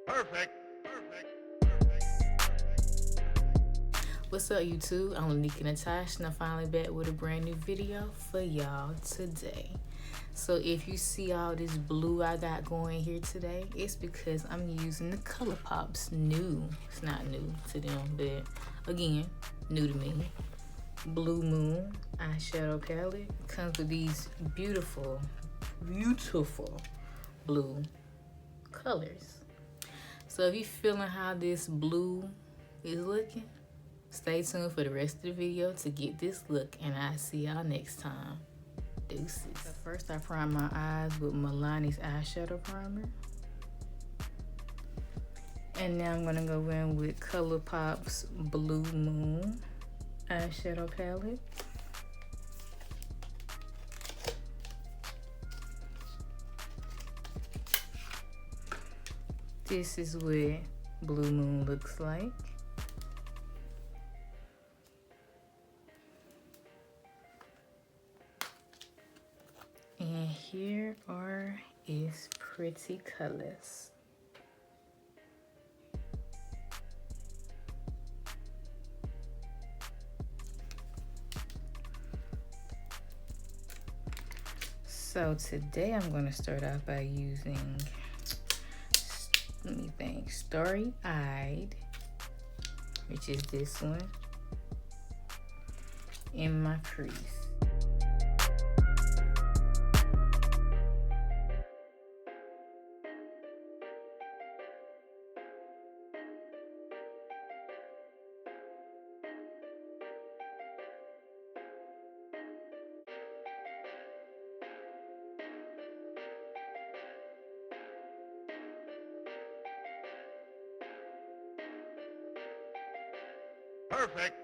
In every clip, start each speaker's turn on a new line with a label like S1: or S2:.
S1: Perfect.
S2: What's up, YouTube? I'm LanikaNatash, and I'm finally back with a brand new video for y'all today. So if you see all this blue I got going here today, it's because I'm using the ColourPop's new, it's not new to them, but again, new to me, Blue Moon eyeshadow palette. Comes with these beautiful blue colors. So if you're feeling how this blue is looking, stay tuned for the rest of the video to get this look, and I'll see y'all next time. Deuces. So first I prime my eyes with Milani's eyeshadow primer. And now I'm gonna go in with ColourPop's Blue Moon eyeshadow palette. This is what Blue Moon looks like. And here are its pretty colors. So today I'm going to start off by using, let me think, Starry Eyed, which is this one, in my crease.
S1: Perfect.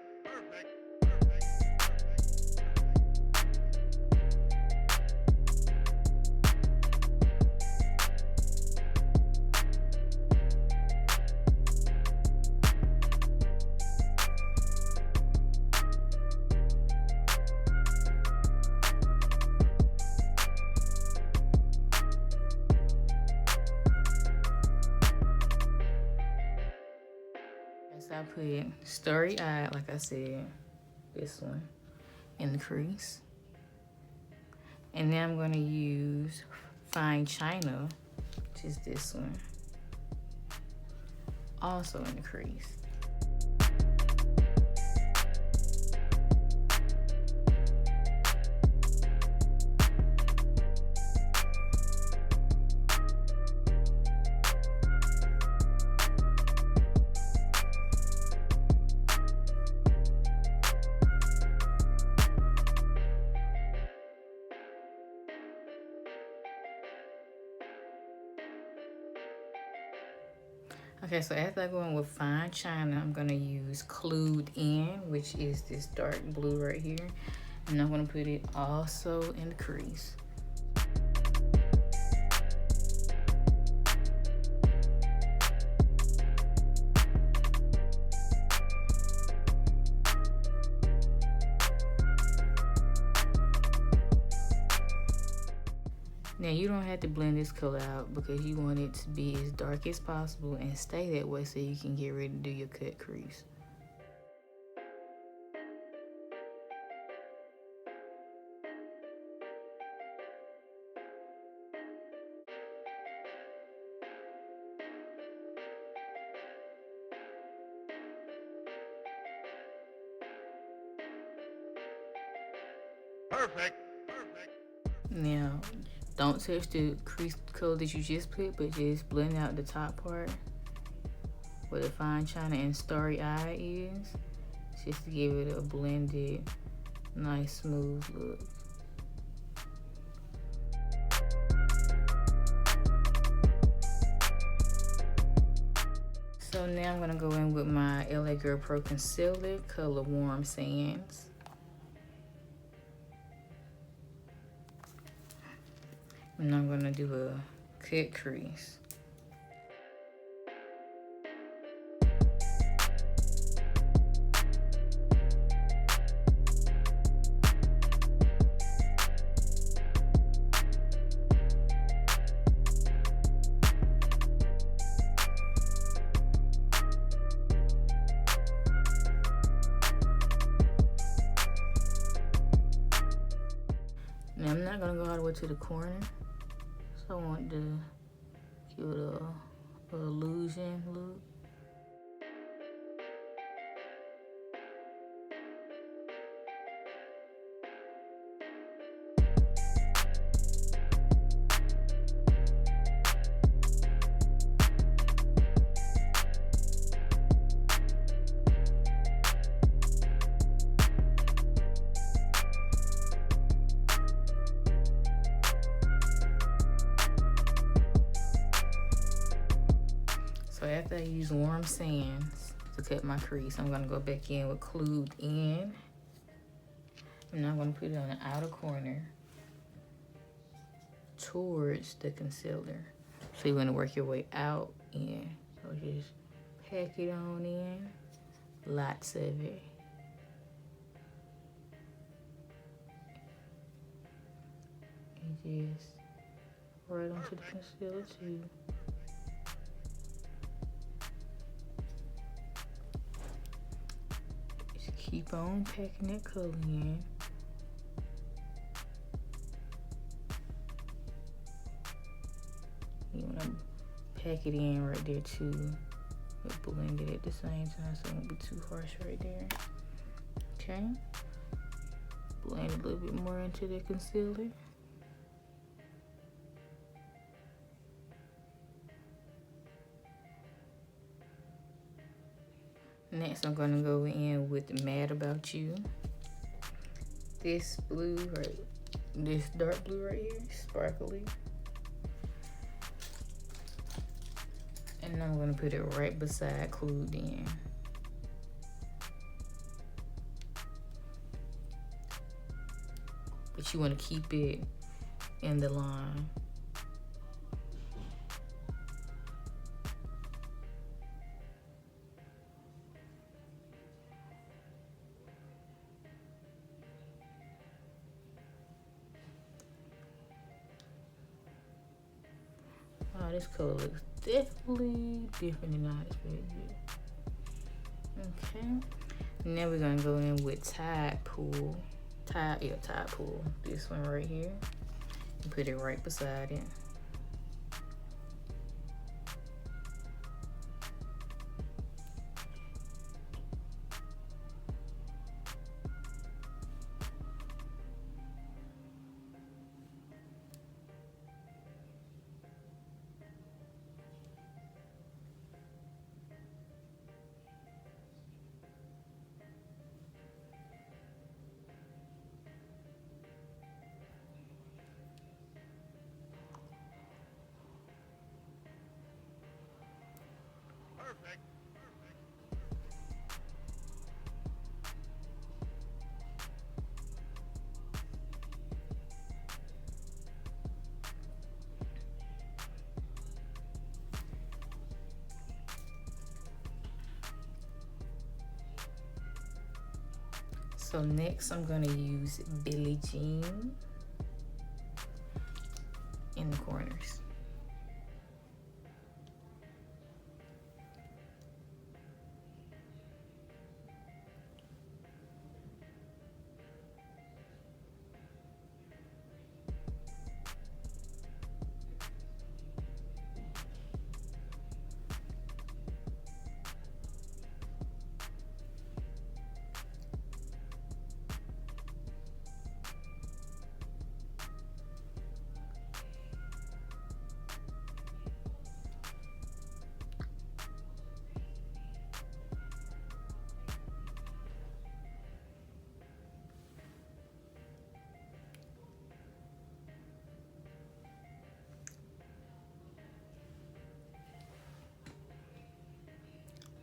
S2: I put Starry Eyed, like I said, this one, in the crease. And then I'm gonna use Fine China, which is this one, also in the crease. Okay, so after I go in with Fine China, I'm gonna use Clued In, which is this dark blue right here. And I'm gonna put it also in the crease. Now you don't have to blend this color out because you want it to be as dark as possible and stay that way so you can get ready to do your cut crease.
S1: Perfect.
S2: Now, don't touch the crease color that you just put, but just blend out the top part where the Fine China and Starry Eye is, just to give it a blended, nice, smooth look. So now I'm gonna go in with my LA Girl Pro Concealer, color Warm Sands. And I'm gonna do a cut crease. Now I'm not gonna go all the way to the corner, so I want to give it a illusion look. So after I use warm sands to cut my crease, I'm gonna go back in with Clued In. And I'm gonna put it on the outer corner towards the concealer. So you wanna work your way out in. So just pack it on in, lots of it. And just right onto the concealer too. Keep on packing that color in. You want to pack it in right there too, but blend it at the same time so it won't be too harsh right there. Okay. Blend a little bit more into the concealer. Next, I'm gonna go in with Mad About You. This blue, right? This dark blue right here, sparkly. And I'm gonna put it right beside Clued In. But you wanna keep it in the line. Oh, this color looks definitely different than I expected. Okay. Now we're gonna go in with Tide Pool. Tide Pool. This one right here. And put it right beside it. So next I'm gonna use Billie Jean in the corners.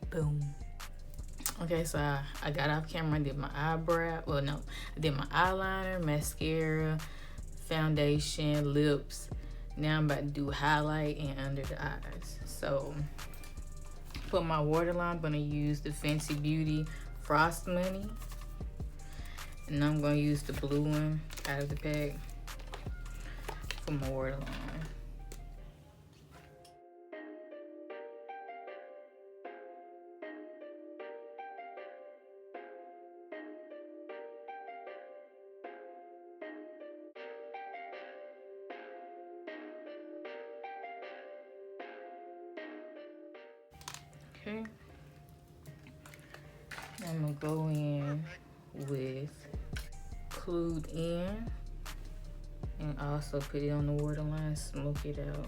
S2: Boom. Okay, so I got off camera and did my eyebrow. Well, no, I did my eyeliner, mascara, foundation, lips. Now I'm about to do highlight and under the eyes. So for my waterline, I'm gonna use the Fancy Beauty Frost Money. And I'm gonna use the blue one out of the pack for my waterline. Okay. I'm gonna go in with Clued In and also put it on the waterline, smoke it out.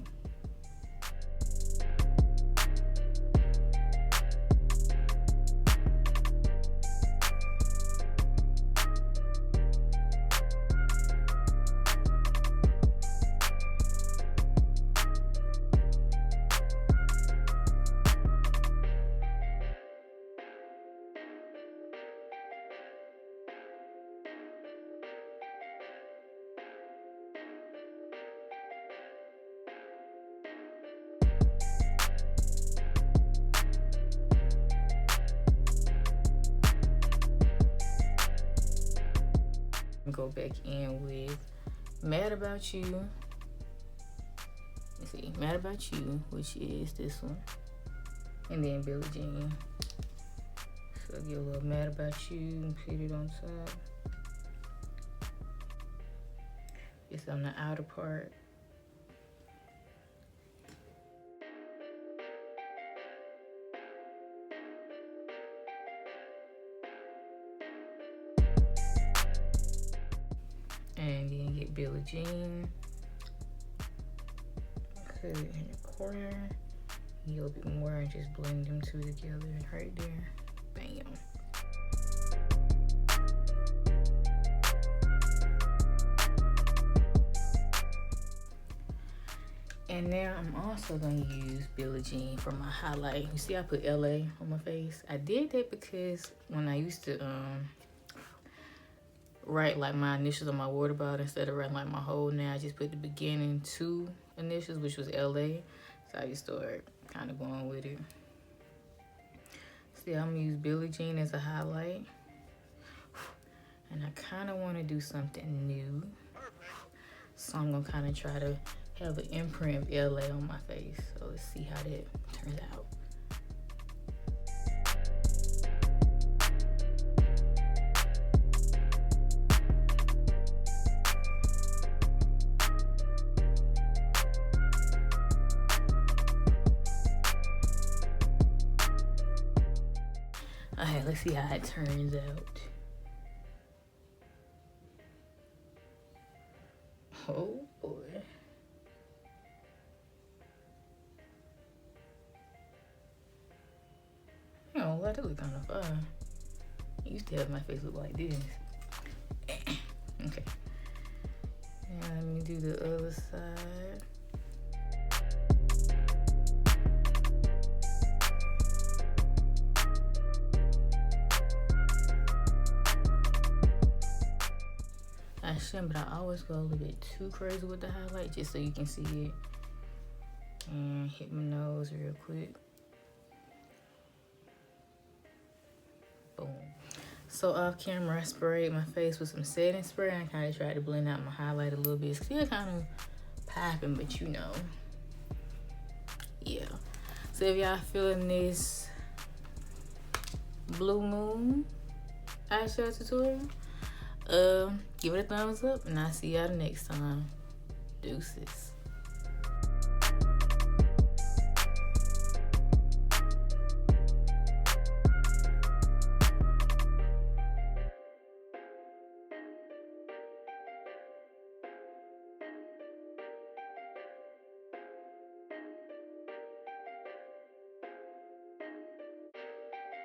S2: Go back in with Mad About You. Let's see, Mad About You, which is this one, and then Billie Jean. So get a little Mad About You and put it on top. It's on the outer part. And then get Billie Jean, put it in the corner, a little bit more, and just blend them two together right there. Bam. And now I'm also gonna use Billie Jean for my highlight. You see I put LA on my face? I did that because when I used to write like my initials on my water bottle, instead of writing like my whole name, I just put the beginning two initials, which was LA. So I just started kind of going with it. See, I'm gonna use Billie Jean as a highlight. And I kind of want to do something new. So I'm gonna kind of try to have an imprint of LA on my face. So let's see how that turns out. Alright, let's see how it turns out. Oh boy. You know what? It look kind of fun. I used to have my face look like this. Okay. Now let me do the other side. I shouldn't, but I always go a little bit too crazy with the highlight just so you can see it. And hit my nose real quick. Boom. So off camera, I sprayed my face with some setting spray. I kind of tried to blend out my highlight a little bit. It's still kind of popping, but you know. Yeah. So if y'all feeling this Blue Moon eyeshadow tutorial, give it a thumbs up, and I'll see y'all next time. Deuces.